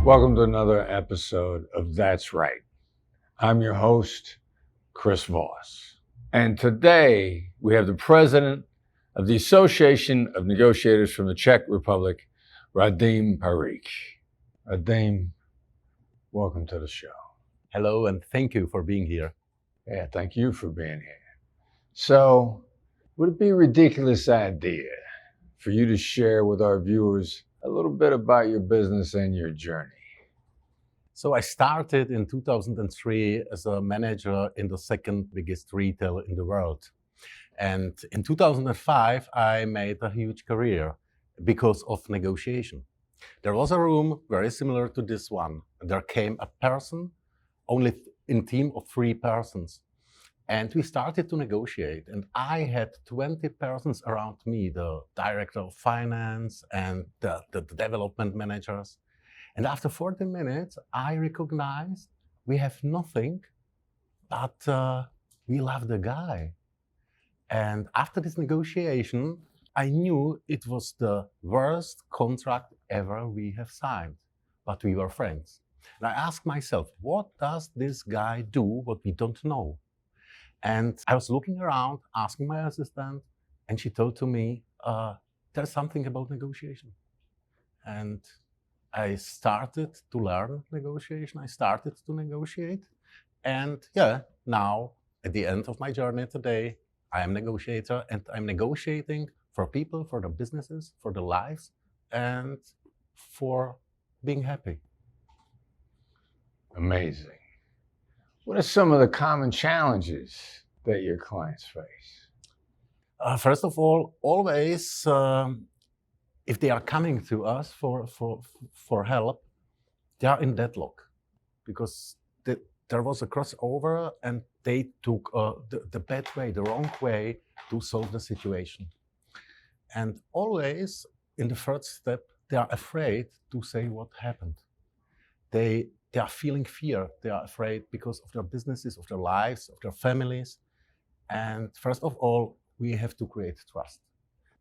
Welcome to another episode of That's Right. I'm your host, Chris Voss. And today we have the president of the Association of Negotiators from the Czech Republic, Radim Parik. Radim, welcome to the show. Hello, and thank you for being here. Yeah, thank you for being here. So, would it be a ridiculous idea for you to share with our viewers a little bit about your business and your journey? So I started in 2003 as a manager in the second biggest retailer in the world. And in 2005, I made a huge career because of negotiation. There was a room very similar to this one. There came a person, only in team of 3 persons. And we started to negotiate. And I had 20 persons around me, the director of finance and the development managers. And after 40 minutes, I recognized we have nothing, but we love the guy. And after this negotiation, I knew it was the worst contract ever we have signed, but we were friends. And I asked myself, what does this guy do what we don't know? And I was looking around, asking my assistant, and she told to me, there's something about negotiation. And I started to learn negotiation. I started to negotiate. And now at the end of my journey today, I am a negotiator and I'm negotiating for people, for their businesses, for their lives, and for being happy. Amazing. What are some of the common challenges that your clients face? First of all, always, if they are coming to us for help, they are in deadlock because there was a crossover and they took the bad way, the wrong way to solve the situation. And always in the first step, they are afraid to say what happened. They are feeling fear. They are afraid because of their businesses, of their lives, of their families. And first of all, we have to create trust.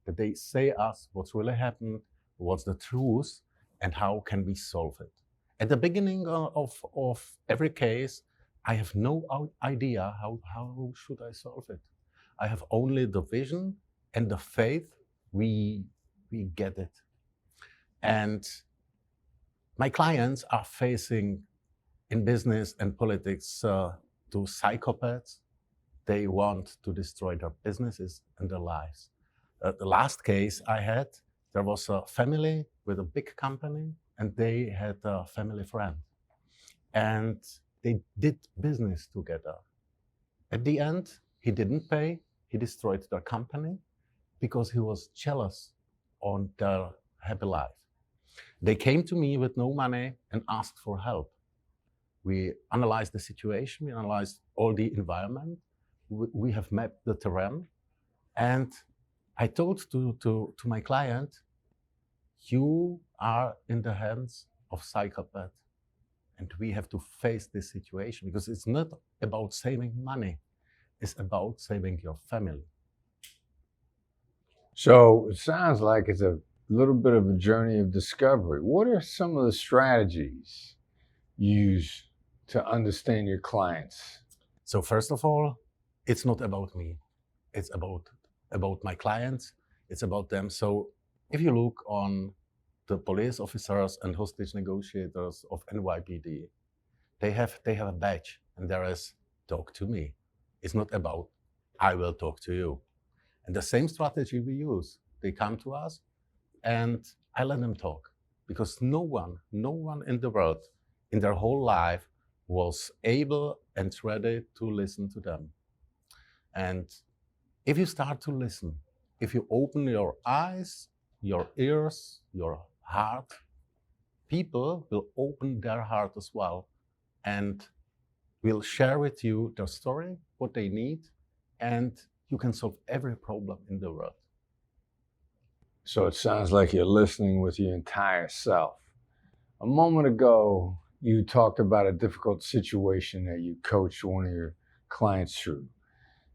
That they say us what's really happened, what's the truth, and how can we solve it. At the beginning of every case, I have no idea how should I solve it. I have only the vision and the faith we get it. And my clients are facing in business and politics to psychopaths. They want to destroy their businesses and their lives. The last case I had, there was a family with a big company and they had a family friend. And they did business together. At the end, he didn't pay, he destroyed their company because he was jealous on their happy life. They came to me with no money and asked for help. We analyzed the situation, we analyzed all the environment, we have mapped the terrain, and I told to my client, you are in the hands of psychopath and we have to face this situation because it's not about saving money, it's about saving your family. So it sounds like it's a little bit of a journey of discovery. What are some of the strategies you use to understand your clients? So first of all, it's not about me. It's about my clients. It's about them. So if you look on the police officers and hostage negotiators of NYPD, they have a badge and there is talk to me. It's not about I will talk to you. And the same strategy we use. They come to us and I let them talk because no one in the world in their whole life was able and ready to listen to them. And if you start to listen, if you open your eyes, your ears, your heart, people will open their heart as well and will share with you their story, what they need, and you can solve every problem in the world. So it sounds like you're listening with your entire self. A moment ago, you talked about a difficult situation that you coached one of your clients through.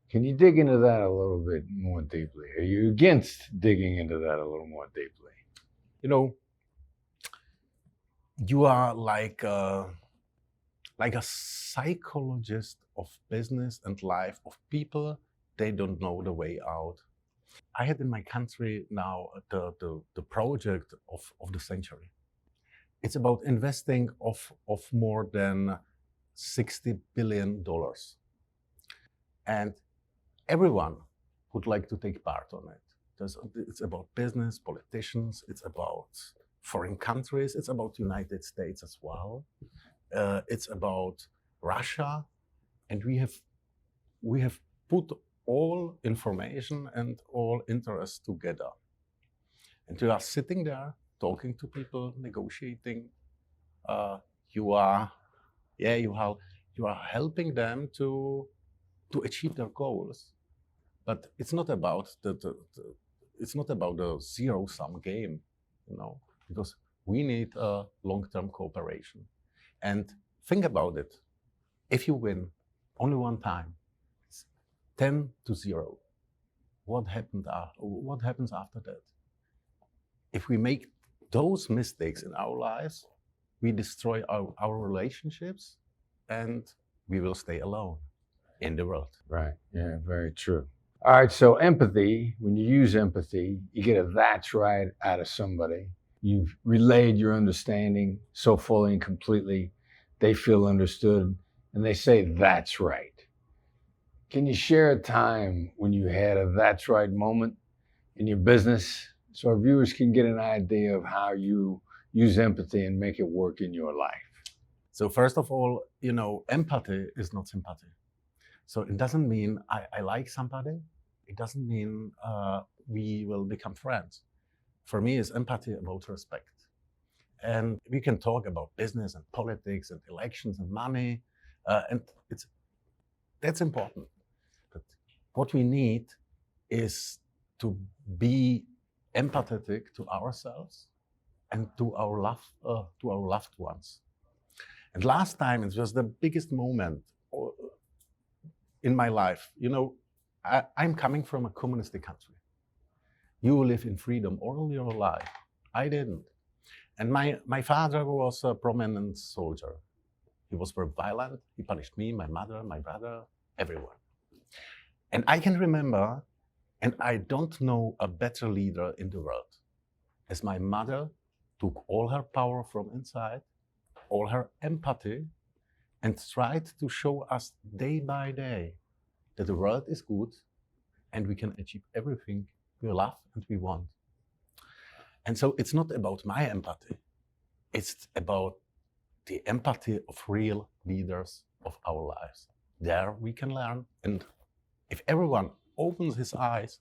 Can you dig into that a little bit more deeply? Are you against digging into that a little more deeply? You know, you are like a psychologist of business and life of people. They don't know the way out. I had in my country now the project of the century. It's about investing of more than $60 billion. And everyone would like to take part on it. It's about business, politicians, it's about foreign countries, it's about United States as well. It's about Russia. And we have put all information and all interests together. And you are sitting there, talking to people, negotiating. You are helping them to achieve their goals. But it's not about the zero-sum game, because we need a long-term cooperation. And think about it. If you win only one time, it's 10-0. What happens after that? If we make those mistakes in our lives, we destroy our relationships and we will stay alone in the world. Right. Yeah, very true. All right. So empathy, when you use empathy, you get a "that's right" out of somebody. You've relayed your understanding so fully and completely, they feel understood and they say, "That's right." Can you share a time when you had a "that's right" moment in your business so our viewers can get an idea of how you use empathy and make it work in your life? So first of all, empathy is not sympathy. So it doesn't mean I like somebody. It doesn't mean we will become friends. For me, it's empathy about respect. And we can talk about business and politics and elections and money, and that's important. But what we need is to be empathetic to ourselves and to our loved ones. And last time, it was the biggest moment in my life. I'm coming from a communist country. You live in freedom all your life. I didn't. And my father was a prominent soldier. He was very violent. He punished me, my mother, my brother, everyone. And I can remember, and I don't know a better leader in the world, as my mother took all her power from inside, all her empathy, and tried to show us day by day that the world is good and we can achieve everything we love and we want. And so it's not about my empathy. It's about the empathy of real leaders of our lives. There we can learn. And if everyone opens his eyes,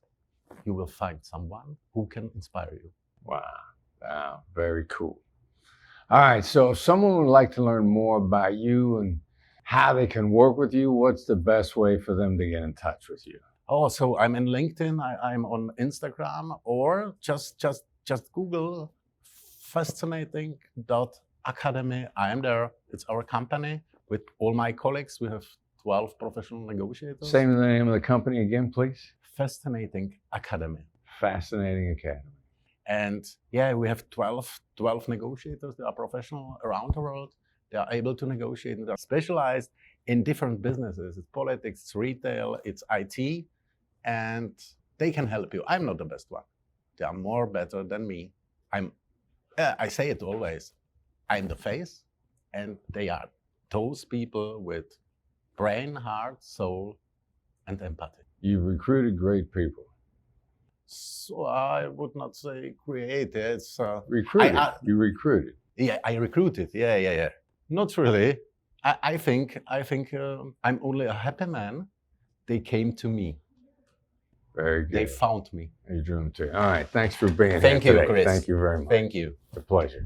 you will find someone who can inspire you. Wow, very cool. All right, so if someone would like to learn more about you and how they can work with you, what's the best way for them to get in touch with you? Oh, so I'm in LinkedIn, I'm on Instagram, or just Google fascinating.academy. I am there. It's our company with all my colleagues. We have 12 professional negotiators. Say the name of the company again, please. Fascinating Academy. Fascinating Academy. And we have 12 negotiators. They are professional around the world. They are able to negotiate, and they are specialized in different businesses. It's politics, it's retail, it's IT, and they can help you. I'm not the best one. They are more better than me. I say it always. I'm the face, and they are those people with brain, heart, soul, and empathy. You've recruited great people. So I would not say create. It's recruited. You recruited. Yeah, I recruited. Yeah. Not really. I think I'm only a happy man. They came to me. Very good. They found me. You drew them to. All right. Thanks for being here. Thank you, today. Chris. Thank you very much. Thank you. It's a pleasure.